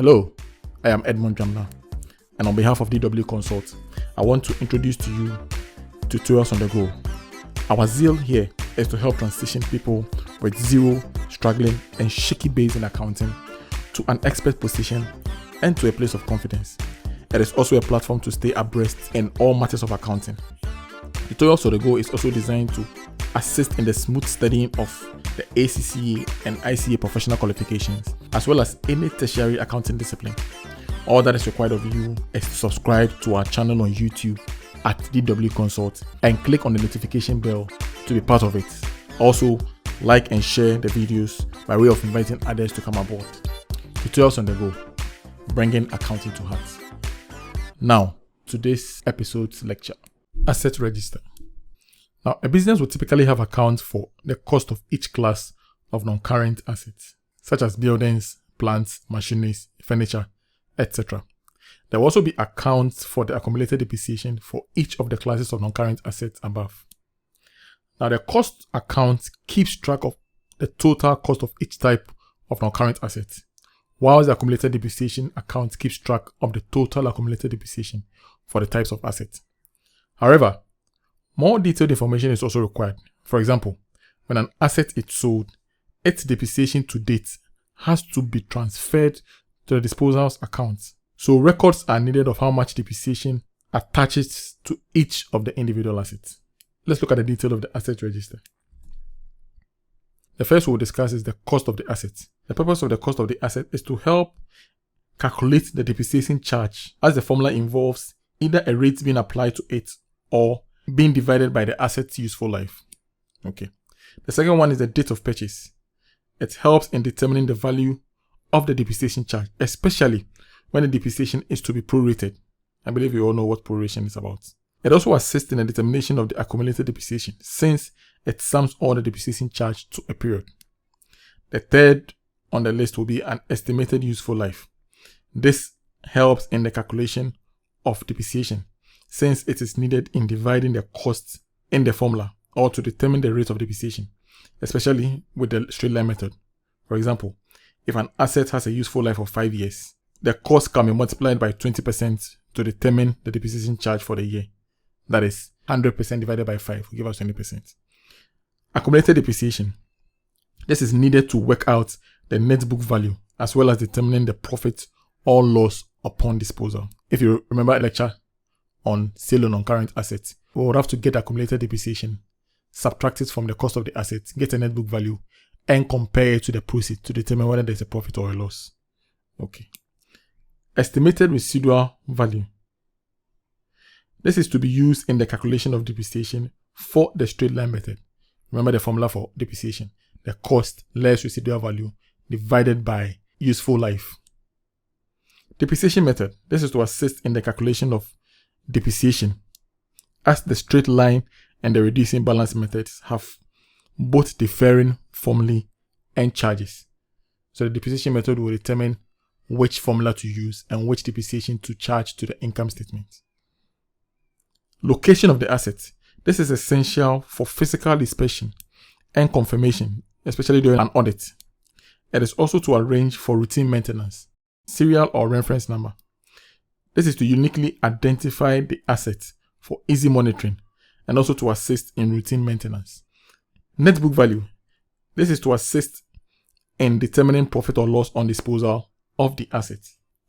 Hello, I am Edmond Jamna, and on behalf of DW Consult, I want to introduce to you Tutorials on the Go. Our zeal here is to help transition people with zero, struggling, and shaky base in accounting to an expert position and to a place of confidence. It is also a platform to stay abreast in all matters of accounting. Tutorials on the Go is also designed to assist in the smooth studying of the ACCA and ICA professional qualifications, as well as any tertiary accounting discipline. All that is required of you is to subscribe to our channel on YouTube at DW Consult and click on the notification bell to be part of it. Also, like and share the videos by way of inviting others to come aboard. Tutorials on the Go, bringing accounting to heart. Now, today's episode's lecture. Asset register. Now, a business will typically have accounts for the cost of each class of non-current assets, such as buildings, plants, machineries, furniture, etc. There will also be accounts for the accumulated depreciation for each of the classes of non-current assets above. Now, the cost account keeps track of the total cost of each type of non-current assets, while the accumulated depreciation account keeps track of the total accumulated depreciation for the types of assets. However, more detailed information is also required. For example, when an asset is sold, its depreciation to date has to be transferred to the disposals account. So records are needed of how much depreciation attaches to each of the individual assets. Let's look at the detail of the asset register. The first we'll discuss is the cost of the asset. The purpose of the cost of the asset is to help calculate the depreciation charge, as the formula involves either a rate being applied to it or being divided by the asset's useful life. Okay. The second one is the date of purchase. It helps in determining the value of the depreciation charge, especially when the depreciation is to be prorated. I believe you all know what proration is about. It also assists in the determination of the accumulated depreciation, since it sums all the depreciation charge to a period. The third on the list will be an estimated useful life. This helps in the calculation of depreciation, since it is needed in dividing the costs in the formula or to determine the rate of depreciation, especially with the straight line method. For example, if an asset has a useful life of 5 years, the cost can be multiplied by 20% to determine the depreciation charge for the year. That is 100% divided by 5 will give us 20%. Accumulated depreciation. This is needed to work out the net book value as well as determining the profit or loss upon disposal. If you remember a lecture on sale on non-current assets, we would have to get accumulated depreciation, subtract it from the cost of the assets, get a net book value, and compare it to the proceeds to determine whether there's a profit or a loss. Okay. Estimated residual value. This is to be used in the calculation of depreciation for the straight line method. Remember the formula for depreciation: the cost less residual value divided by useful life. Depreciation method. This is to assist in the calculation of depreciation, as the straight line and the reducing balance methods have both differing formulae and charges. So the depreciation method will determine which formula to use and which depreciation to charge to the income statement. Location of the asset. This is essential for physical inspection and confirmation, especially during an audit. It is also to arrange for routine maintenance. Serial or reference number. This is to uniquely identify the asset for easy monitoring and also to assist in routine maintenance. Net book value. This is to assist in determining profit or loss on disposal of the asset.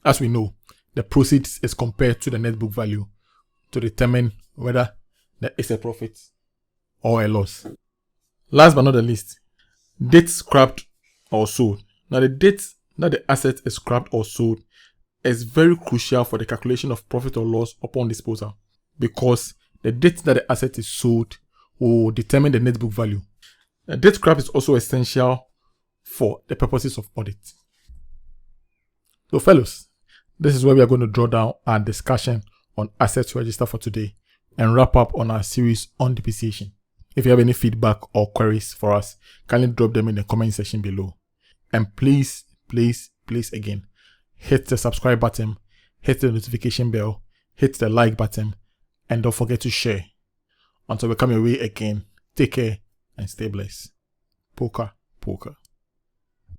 As we know, the proceeds is compared to the net book value to determine whether there is a profit or a loss. Last but not the least, date scrapped or sold. Now, the date that the asset is scrapped or sold is very crucial for the calculation of profit or loss upon disposal, because the date that the asset is sold will determine the net book value. The date scrap is also essential for the purposes of audit. So fellows, this is where we are going to draw down our discussion on assets register for today and wrap up on our series on depreciation. If you have any feedback or queries for us, kindly drop them in the comment section below. And please again, hit the subscribe button, hit the notification bell, hit the like button, and don't forget to share. Until we come your way again, take care and stay blessed. Poker.